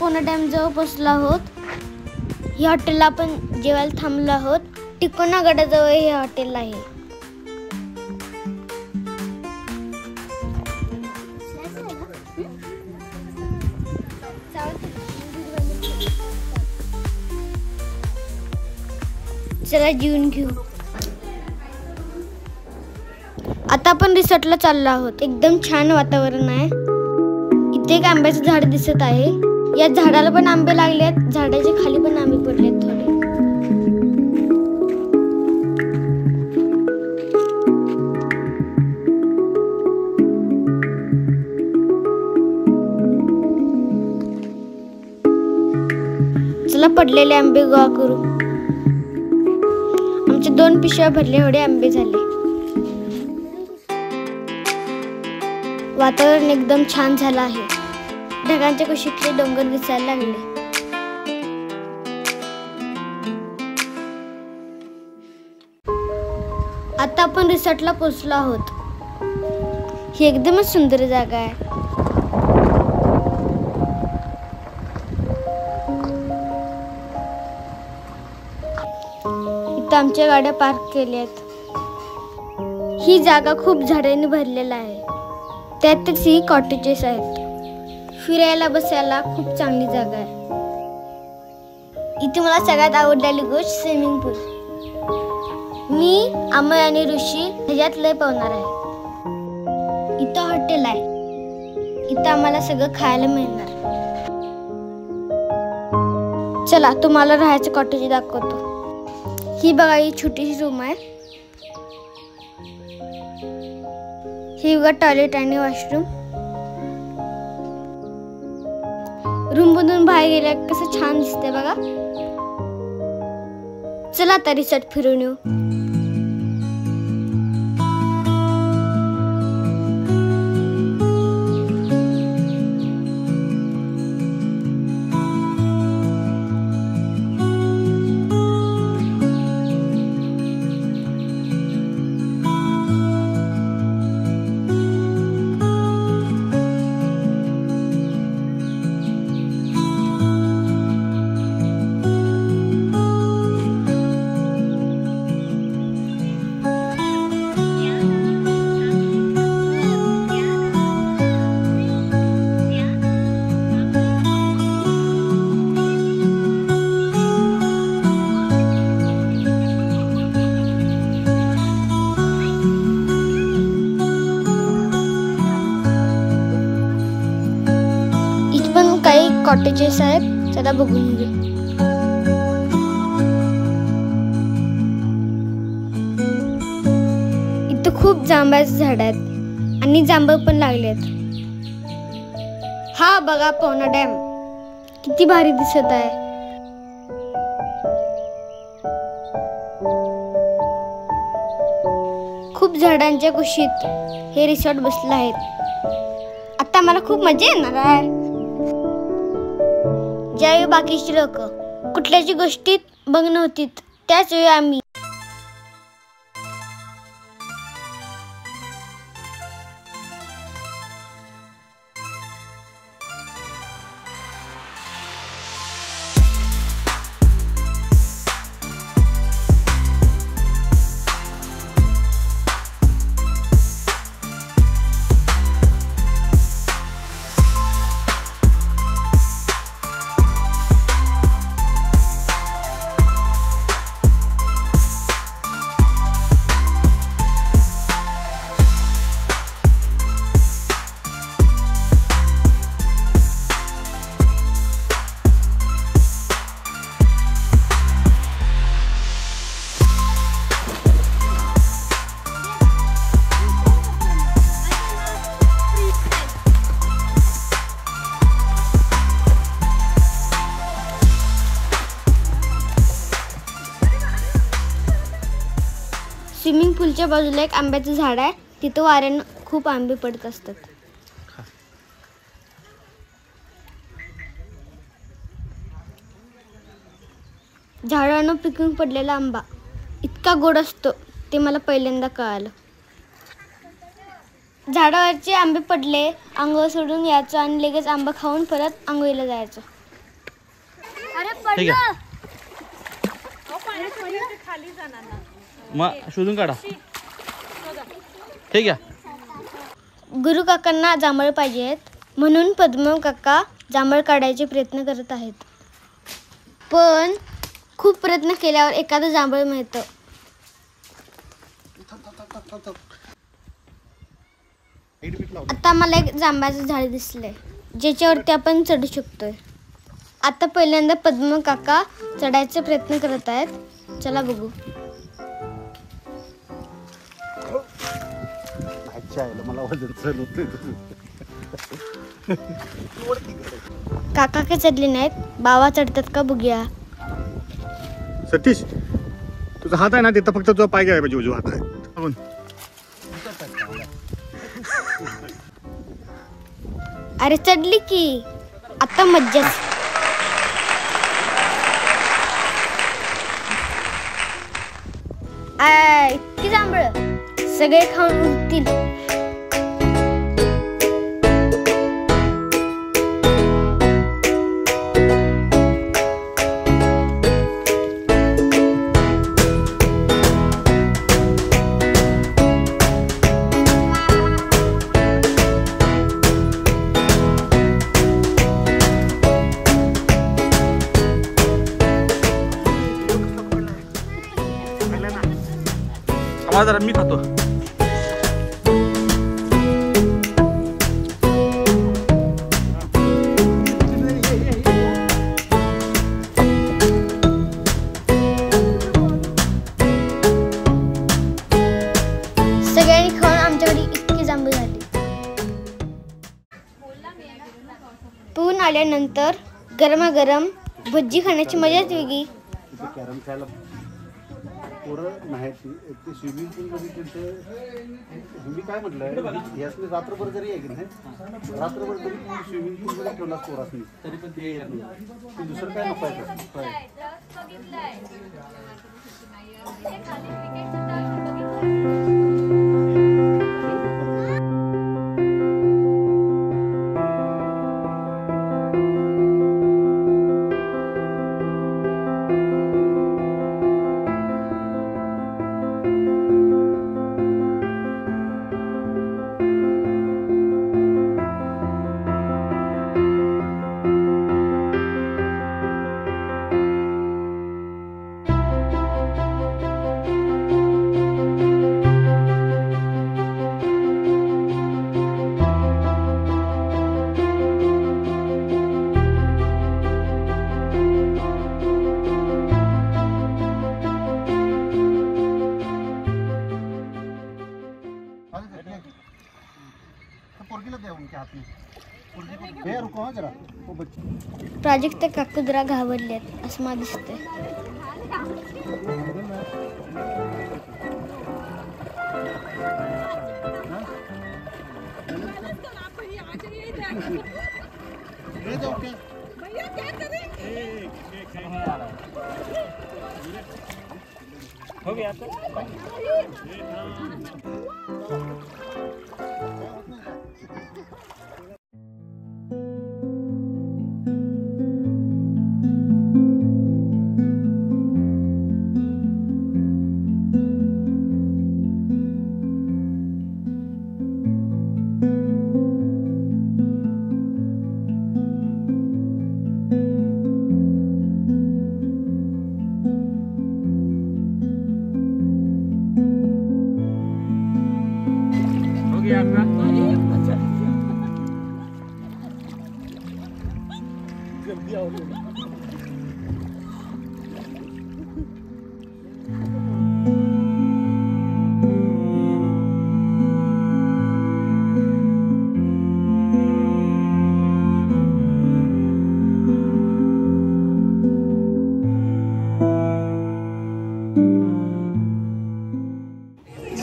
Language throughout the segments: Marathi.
पवना डॅम जवळ पोहोचलो आहोत। या हॉटेलला आपण जेवायला थांबलो आहोत। टिकोना गडाजवळ हे हॉटेल आहे। चला जेवून घेऊ। आता आपण रिसॉर्टला चाललो आहोत। एकदम छान वातावरण आहे। इथे एक आंब्याचं झाड दिसत आहे। या झाडाला पण आंबे लागलेत, झाडाच्या खाली पण आंबे पडलेत थोडे। चला पडलेले आंबे गोळा करू। आमचे 2 पिशव्या भरले एवढे आंबे झाले। वातावरण एकदम छान झालं आहे। ढगांच्या कुशीतले डोंगर दिसायला लागले। आता आपण रिसॉर्टला पोहोचलो आहोत। ही एकदमच सुंदर जागा आहे। इथं आमच्या गाड्या पार्क केल्यात। ही जागा खूप झाडांनी भरलेला आहे। त्यातच ही कॉटेजेस आहेत। फिरायला बसायला खूप चांगली जागा आहे। इथे मला सगळ्यात आवडलेली गोष्ट स्विमिंग पूल। मी, अमय आणि ऋषी ह्याच्यात लय पावणार आहे। इथं हॉटेल आहे। इथं आम्हाला सगळं खायला मिळणार। चला तुम्हाला राहायचं कॉटेज दाखवतो। ही बघा, ही छोटीशी रूम आहे। ही बघा टॉयलेट आणि वॉशरूम। रूम मधून बाहेर गेल्या कसं छान दिसतंय बघा। चला आता रिसॉर्ट फिरून येऊ। काही कॉटेजेस आहेत, चला बघून घेऊ। इथं खूप जांभळाचे झाड आहेत आणि जांभळ पण लागलेत। हा बघा पवना डॅम, किती भारी दिसत आहे। खूप झाडांच्या कुशीत हे रिसॉर्ट बसले आहेत। आता मला खूप मजा येणार आहे। ज्यावेळी बाकीची लोक कुठल्याची गोष्टीत बघ नव्हती, त्याच वेळी आम्ही स्विमिंग पूलच्या बाजूला एक आंब्याचं झाड आहे। तिथं वाऱ्यानं खूप आंबे पडत असतात। झाडानं पिकून पडलेला आंबा इतका गोड असतो ते मला पहिल्यांदा कळालं। झाडावरचे आंबे पडले, अंघोळ सोडून यायचं आणि लगेच आंबा खाऊन परत आंघोळीला जायचं। ठीक आहे मग शोधून काढा. ठीक आहे. गुरु काकांना जांभळ पाहिजेत म्हणून पद्म काका जांभळ काढायचे प्रयत्न करत आहेत. पण खूप प्रयत्न केल्यावर एखादं जांभळ मिळतं. आता मला एक जांभळाचं झाड दिसलंय ज्याच्यावरती आपण चढू शकतोय. आता पहिल्यांदा पद्म काका चढायचा प्रयत्न करत आहेत. चला बघू. मला काका काय चढले नाहीत, बाबा चढतात का बघूया. सतीश तुझा हात आहे ना तिथं फक्त तुझा पाय घ्यायला पाहिजे. उजवा हात आहे बघून. अरे चढली की आता मज्जाच. इतकी जांभळ सगळे खाऊन उठतील. जरा मी खातो. सगळ्यांनी खाऊन आमच्याकडे इतकी जांभूळ झाली. पिऊन आल्यानंतर गरमागरम भज्जी खाण्याची मजाच वेगळी. कॅरम खेळायला पोरं नाही ते स्विमिंग पूलमध्ये त्यांचं मी काय म्हटलंय यासने रात्रभर जरी आहे की नाही रात्रभर जरी स्विमिंग पूलमध्ये ठेवला पोरासनी तरी पण ते दुसरं काय नको आहे. प्राजक्त काकू जरा घाबरलेत असं मला दिसतंय. हो गया.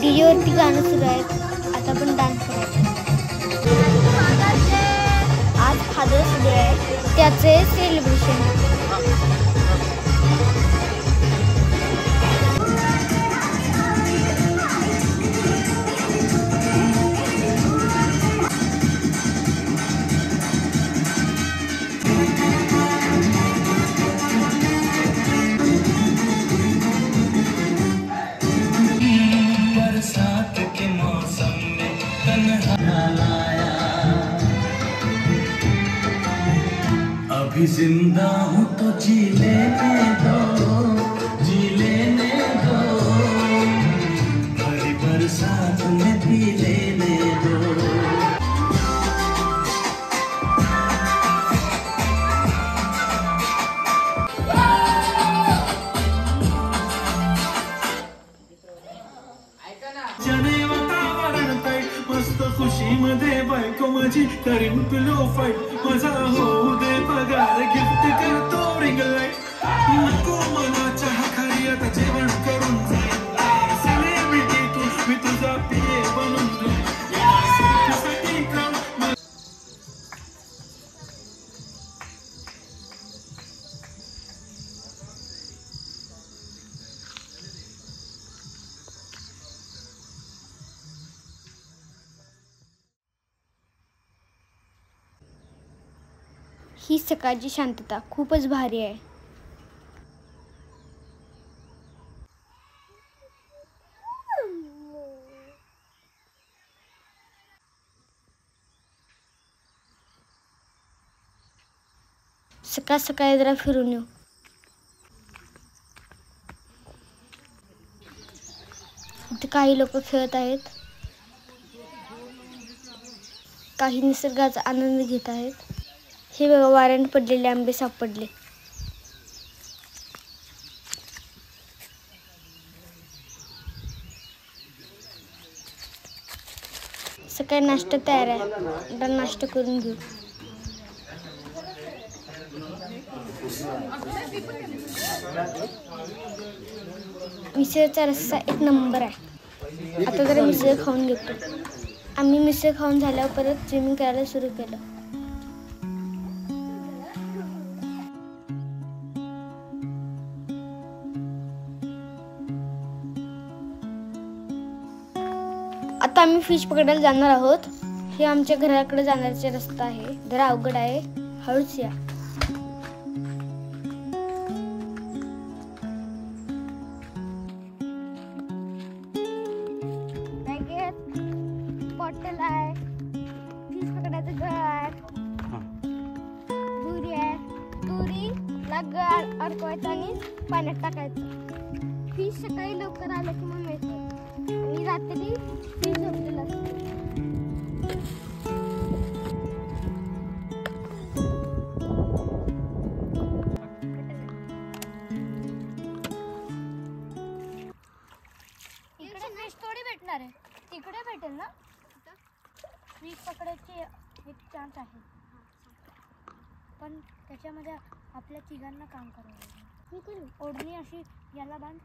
डीजेवरती गाणं सुरू आहेत. आता पण डान्स करायचा. आज फादर्स डे आहे त्याचे सेलिब्रेशन. अभी जिंदा हूँ तो जी लेने दो भरी बरसात में भी लेने दो। जने वातावरण टाईट मस्त खुशी मध्ये बायको माझी करीन पिलो फाईट माझा होऊ दे पगार गिफ्ट करतो रिंग लाईट नको मला चहा खाली आता जेवण करून जाईन सेलिब्रिटी तू मी तुझा पिये बनून साठी काम ही सकाळची शांतता खूपच भारी आहे. सकाळ सकाळी जरा फिरून येऊ. इथे काही लोक खेळत आहेत, काही निसर्गाचा आनंद घेत आहेत. हे बघा, वाऱ्याने पडलेले आंबे सापडले. सकाळी नाश्ता तयार आहे, आता नाश्ता करून घेऊ. मिसळचा रस्सा एक नंबर आहे. आता जरा मिसळ खाऊन घेतो. आम्ही मिसळ खाऊन झाल्यावर परत स्विमिंग करायला सुरू केलं. आता आम्ही फिश पकडायला जाणार आहोत. हे आमच्या घराकडे जाण्याचा रस्ता आहे, जरा अवघड आहे, हळूच या. बॉटल आहे, फिश पकडायचं गळ आहे, दोरी आहे. दोरीला गळ अडकवायचं आणि पाण्यात टाकायचं. फिश सकाळी लवकर आलं की मग मिळतं आणि रात्री फिश झोपलेलं असतं. इकडे फिश थोडी भेटणार आहे, तिकडे भेटेल ना. फिश पकडायची एक चान्स आहे, पण त्याच्यामध्ये आपल्या तिघांना काम करावं लागेल. ओढणी अशी याला बांध.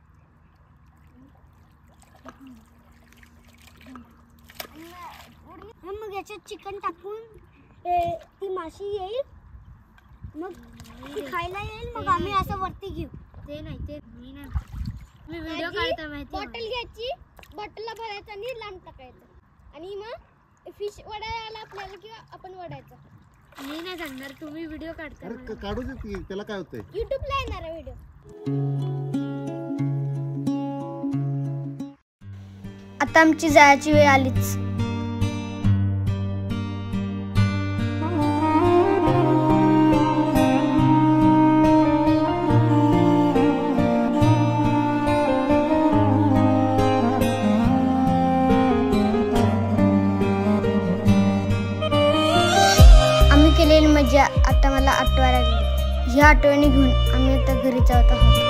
मग याच्यात चिकन टाकून ती माशी येईल, मग ती खायला येईल, मग आम्ही असं वरती घेऊ. ते नाही, ते मी नाही, मी व्हिडिओ काढता माहिती. बॉटल घ्यायची, बॉटलला भरायचं आणि लांब टाकायचं आणि मग फिश वडायला आला आपल्याला किंवा आपण वडायचं. मी नाही सांगणार, तुम्ही व्हिडिओ काढता. काढू दे की, त्याला काय होतंय. युट्यूबला येणार आहे व्हिडिओ. आता आमची जायची वेळ आलीच. आम्ही केलेली मजा आता मला आठवायला लागली. ह्या आठवणी घेऊन आम्ही आता घरी जात आहोत.